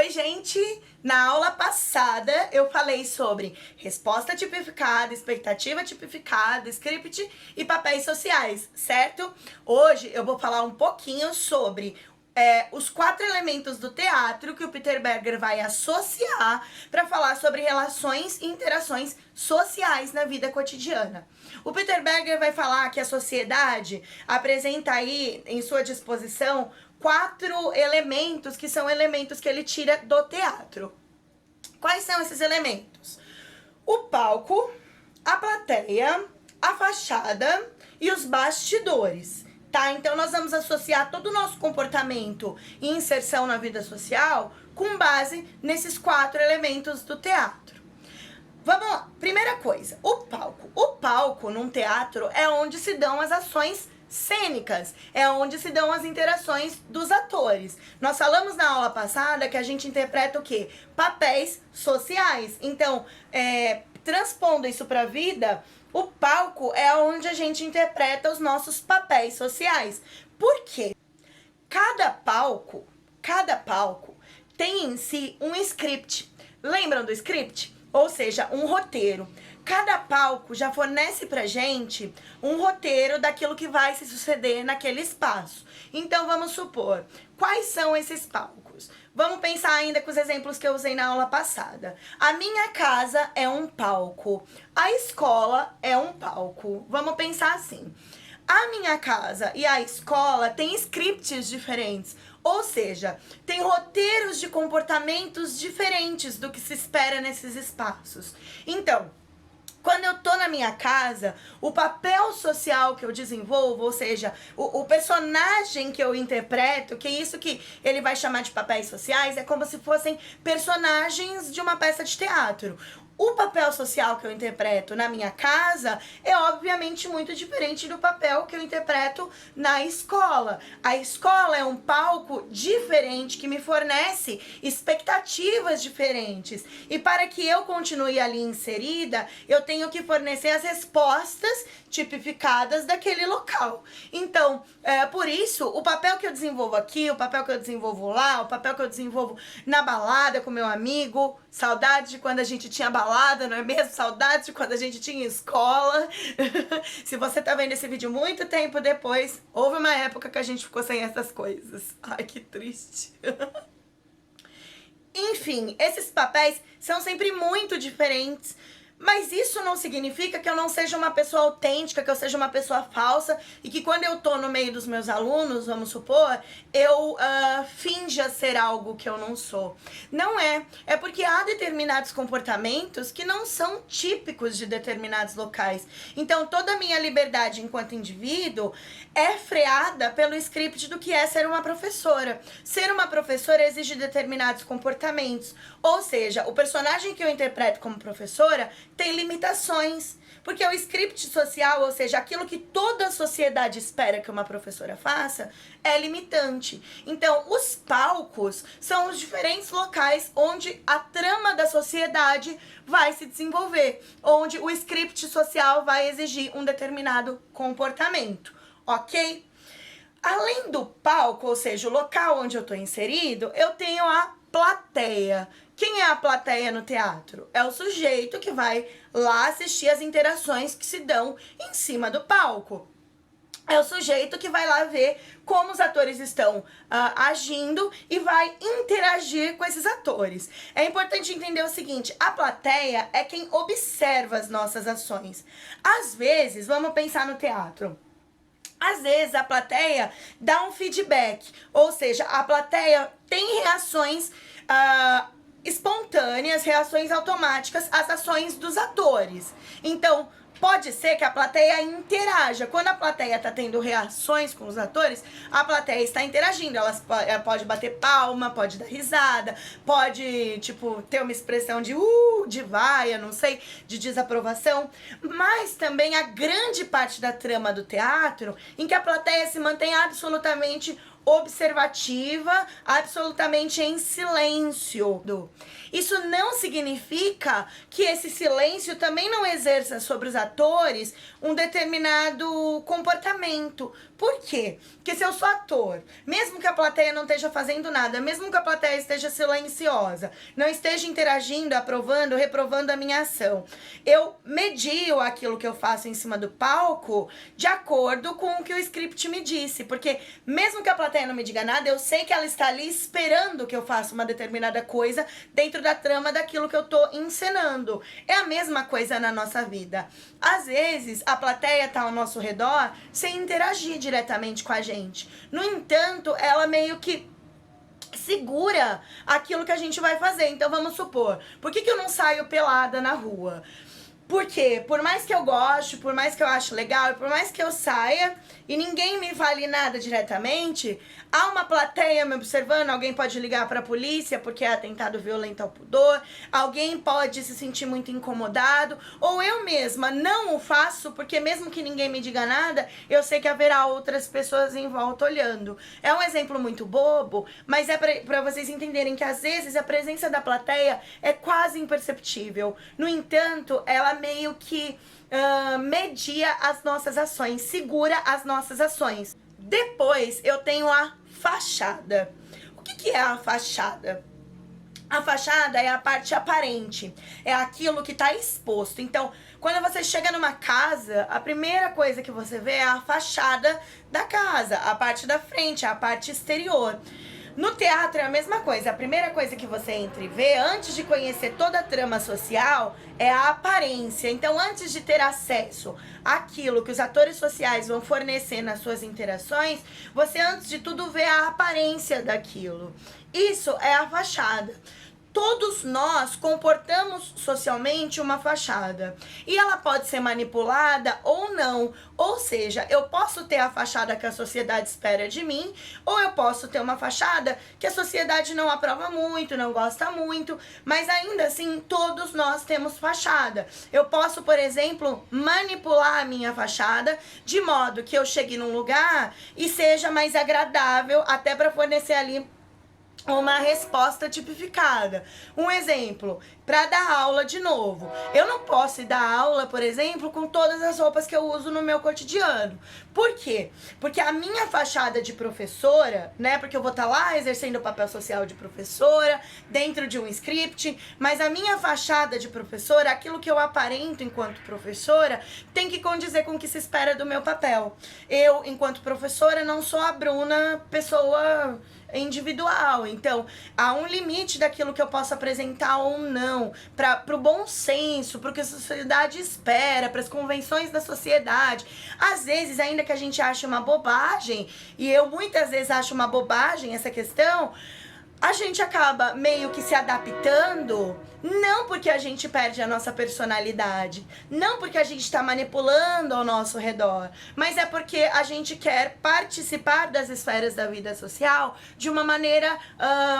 Oi, gente! Na aula passada eu falei sobre resposta tipificada, expectativa tipificada, script e papéis sociais, certo? Hoje eu vou falar um pouquinho sobre os 4 elementos do teatro que o Peter Berger vai associar para falar sobre relações e interações sociais na vida cotidiana. O Peter Berger vai falar que a sociedade apresenta aí em sua disposição 4 elementos que são elementos que ele tira do teatro. Quais são esses elementos? O palco, a plateia, a fachada e os bastidores. Tá? Então nós vamos associar todo o nosso comportamento e inserção na vida social com base nesses 4 elementos do teatro. Vamos lá. Primeira coisa, o palco. O palco num teatro é onde se dão as ações cênicas, é onde se dão as interações dos atores. Nós falamos na aula passada que a gente interpreta o quê? Papéis sociais. Então, transpondo isso para a vida, o palco é onde a gente interpreta os nossos papéis sociais. Por quê? Cada palco tem em si um script. Lembram do script? Ou seja, um roteiro. Cada palco já fornece pra gente um roteiro daquilo que vai se suceder naquele espaço. Então, vamos supor, quais são esses palcos? Vamos pensar ainda com os exemplos que eu usei na aula passada. A minha casa é um palco. A escola é um palco. Vamos pensar assim. A minha casa e a escola têm scripts diferentes. Ou seja, tem roteiros de comportamentos diferentes do que se espera nesses espaços. Então, quando eu tô na minha casa, o papel social que eu desenvolvo, ou seja, o personagem que eu interpreto, que é isso que ele vai chamar de papéis sociais, é como se fossem personagens de uma peça de teatro. O papel social que eu interpreto na minha casa é obviamente muito diferente do papel que eu interpreto na escola. A escola é um palco diferente que me fornece expectativas diferentes. E para que eu continue ali inserida, eu tenho que fornecer as respostas tipificadas daquele local. Então, por isso, o papel que eu desenvolvo aqui, o papel que eu desenvolvo lá, o papel que eu desenvolvo na balada com meu amigo, saudade de quando a gente tinha balada, não é mesmo? Saudade de quando a gente tinha escola. Se você tá vendo esse vídeo muito tempo depois, houve uma época que a gente ficou sem essas coisas. Ai, que triste. Enfim, esses papéis são sempre muito diferentes. Mas isso não significa que eu não seja uma pessoa autêntica, que eu seja uma pessoa falsa e que quando eu tô no meio dos meus alunos, vamos supor, eu finja ser algo que eu não sou. Não é. É porque há determinados comportamentos que não são típicos de determinados locais. Então, toda a minha liberdade enquanto indivíduo é freada pelo script do que é ser uma professora. Ser uma professora exige determinados comportamentos. Ou seja, o personagem que eu interpreto como professora tem limitações, porque o script social, ou seja, aquilo que toda a sociedade espera que uma professora faça, é limitante. Então, os palcos são os diferentes locais onde a trama da sociedade vai se desenvolver, onde o script social vai exigir um determinado comportamento, ok? Além do palco, ou seja, o local onde eu estou inserido, eu tenho a plateia. Quem é a plateia no teatro? É o sujeito que vai lá assistir as interações que se dão em cima do palco. É o sujeito que vai lá ver como os atores estão agindo e vai interagir com esses atores. É importante entender o seguinte, a plateia é quem observa as nossas ações. Às vezes, vamos pensar no teatro. Às vezes a plateia dá um feedback, ou seja, a plateia tem reações espontâneas, reações automáticas às ações dos atores. Então, pode ser que a plateia interaja. Quando a plateia está tendo reações com os atores, a plateia está interagindo. Ela pode bater palma, pode dar risada, pode, tipo, ter uma expressão de vaia, não sei, de desaprovação. Mas também a grande parte da trama do teatro, em que a plateia se mantém absolutamente observativa, absolutamente em silêncio. Isso não significa que esse silêncio também não exerça sobre os atores um determinado comportamento. Por quê? Porque se eu sou ator, mesmo que a plateia não esteja fazendo nada, mesmo que a plateia esteja silenciosa, não esteja interagindo, aprovando, reprovando a minha ação, eu medio aquilo que eu faço em cima do palco de acordo com o que o script me disse. Porque mesmo que a plateia não me diga nada, eu sei que ela está ali esperando que eu faça uma determinada coisa dentro da trama daquilo que eu tô encenando. É a mesma coisa na nossa vida. Às vezes, a plateia tá ao nosso redor sem interagir diretamente com a gente. No entanto, ela meio que segura aquilo que a gente vai fazer. Então, vamos supor, por que eu não saio pelada na rua? Porque, por mais que eu goste, por mais que eu ache legal, e por mais que eu saia e ninguém me fale nada diretamente, há uma plateia me observando, alguém pode ligar pra polícia porque é atentado violento ao pudor, alguém pode se sentir muito incomodado, ou eu mesma não o faço porque mesmo que ninguém me diga nada, eu sei que haverá outras pessoas em volta olhando. É um exemplo muito bobo, mas é pra vocês entenderem que às vezes a presença da plateia é quase imperceptível. No entanto, ela meio que media as nossas ações, segura as nossas ações. Depois eu tenho a fachada. O que é a fachada? A fachada é a parte aparente, é aquilo que está exposto. Então, quando você chega numa casa, a primeira coisa que você vê é a fachada da casa, a parte da frente, a parte exterior. No teatro é a mesma coisa. A primeira coisa que você entra e vê, antes de conhecer toda a trama social, é a aparência. Então, antes de ter acesso àquilo que os atores sociais vão fornecer nas suas interações, você, antes de tudo, vê a aparência daquilo. Isso é a fachada. Todos nós comportamos socialmente uma fachada. E ela pode ser manipulada ou não. Ou seja, eu posso ter a fachada que a sociedade espera de mim, ou eu posso ter uma fachada que a sociedade não aprova muito, não gosta muito, mas ainda assim todos nós temos fachada. Eu posso, por exemplo, manipular a minha fachada de modo que eu chegue num lugar e seja mais agradável, até para fornecer ali uma resposta tipificada. Um exemplo, para dar aula de novo. Eu não posso dar aula, por exemplo, com todas as roupas que eu uso no meu cotidiano. Por quê? Porque a minha fachada de professora, né, porque eu vou estar lá exercendo o papel social de professora, dentro de um script, mas a minha fachada de professora, aquilo que eu aparento enquanto professora, tem que condizer com o que se espera do meu papel. Eu, enquanto professora, não sou a Bruna, pessoa individual. Então, há um limite daquilo que eu posso apresentar ou não, para o bom senso, para o que a sociedade espera, para as convenções da sociedade. Às vezes, ainda que a gente ache uma bobagem, e eu muitas vezes acho uma bobagem essa questão, a gente acaba meio que se adaptando, não porque a gente perde a nossa personalidade, não porque a gente está manipulando ao nosso redor, mas é porque a gente quer participar das esferas da vida social de uma maneira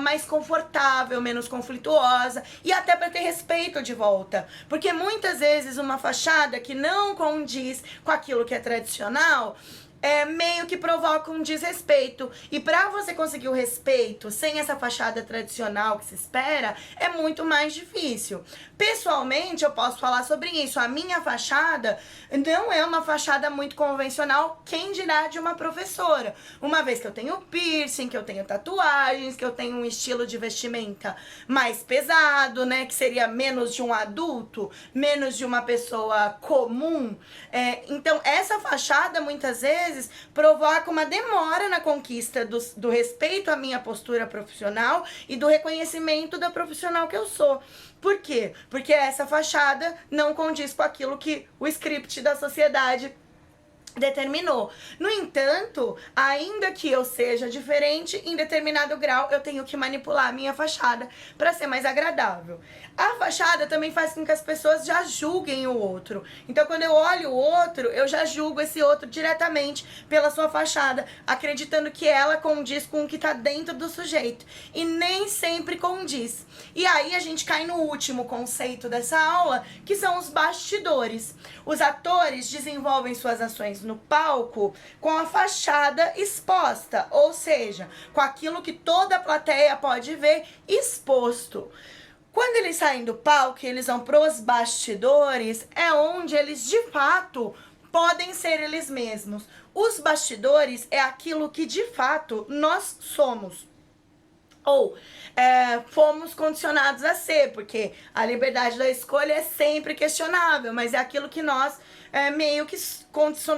mais confortável, menos conflituosa, e até para ter respeito de volta. Porque muitas vezes uma fachada que não condiz com aquilo que é tradicional meio que provoca um desrespeito. E para você conseguir o respeito sem essa fachada tradicional que se espera, é muito mais difícil. Pessoalmente, eu posso falar sobre isso. A minha fachada não é uma fachada muito convencional, quem dirá de uma professora. Uma vez que eu tenho piercing, que eu tenho tatuagens, que eu tenho um estilo de vestimenta mais pesado, né? Que seria menos de um adulto, menos de uma pessoa comum. Então, essa fachada, muitas vezes, provoca uma demora na conquista do respeito à minha postura profissional e do reconhecimento da profissional que eu sou. Por quê? Porque essa fachada não condiz com aquilo que o script da sociedade determinou. No entanto, ainda que eu seja diferente, em determinado grau eu tenho que manipular a minha fachada para ser mais agradável. A fachada também faz com que as pessoas já julguem o outro. Então, quando eu olho o outro, eu já julgo esse outro diretamente pela sua fachada, acreditando que ela condiz com o que está dentro do sujeito. E nem sempre condiz. E aí a gente cai no último conceito dessa aula, que são os bastidores. Os atores desenvolvem suas ações no palco com a fachada exposta, ou seja, com aquilo que toda a plateia pode ver exposto. Quando eles saem do palco e eles vão pros bastidores, é onde eles de fato podem ser eles mesmos. Os bastidores é aquilo que de fato nós somos. Ou fomos condicionados a ser, porque a liberdade da escolha é sempre questionável, mas é aquilo que nós meio que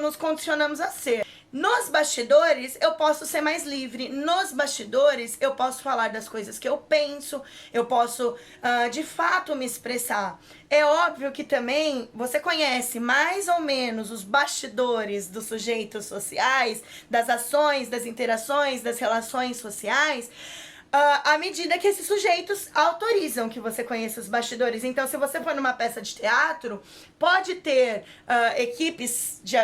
nos condicionamos a ser. Nos bastidores, eu posso ser mais livre. Nos bastidores, eu posso falar das coisas que eu penso, eu posso, de fato, me expressar. É óbvio que também você conhece mais ou menos os bastidores dos sujeitos sociais, das ações, das interações, das relações sociais, à medida que esses sujeitos autorizam que você conheça os bastidores. Então, se você for numa peça de teatro, pode ter equipes de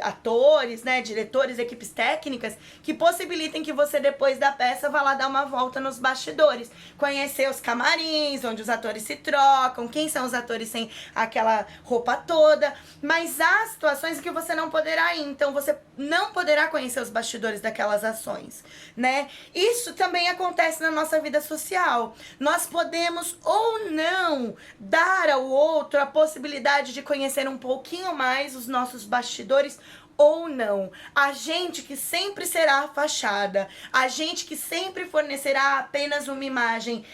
atores, né, diretores, equipes técnicas, que possibilitem que você, depois da peça, vá lá dar uma volta nos bastidores. Conhecer os camarins, onde os atores se trocam, quem são os atores sem aquela roupa toda. Mas há situações em que você não poderá ir, então você não poderá conhecer os bastidores daquelas ações, né? Isso também acontece na nossa vida social. Nós podemos ou não dar ao outro a possibilidade de conhecer um pouquinho mais os nossos bastidores ou não. A gente que sempre será a fachada, a gente que sempre fornecerá apenas uma imagem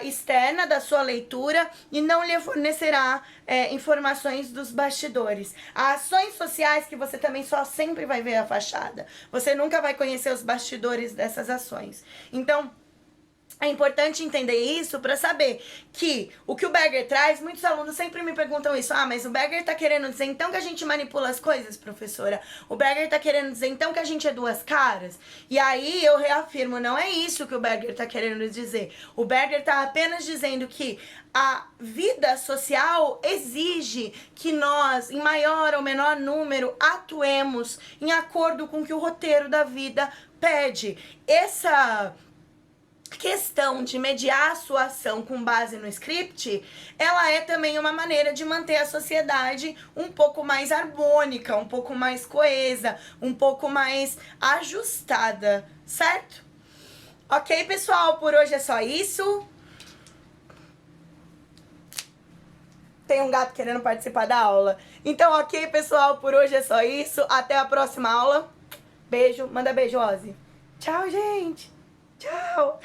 externa da sua leitura e não lhe fornecerá informações dos bastidores. Há ações sociais que você também só sempre vai ver a fachada. Você nunca vai conhecer os bastidores dessas ações. Então, é importante entender isso para saber que o que o Berger traz, muitos alunos sempre me perguntam isso. Ah, mas o Berger tá querendo dizer então que a gente manipula as coisas, professora? O Berger tá querendo dizer então que a gente é duas caras? E aí eu reafirmo, não é isso que o Berger tá querendo dizer. O Berger tá apenas dizendo que a vida social exige que nós, em maior ou menor número, atuemos em acordo com o que o roteiro da vida pede. Essa questão de mediar a sua ação com base no script, ela é também uma maneira de manter a sociedade um pouco mais harmônica, um pouco mais coesa, um pouco mais ajustada, certo? Ok, pessoal, por hoje é só isso. Tem um gato querendo participar da aula. Então, ok, pessoal, por hoje é só isso. Até a próxima aula. Beijo. Manda beijo, Ozzy. Tchau, gente. Tchau!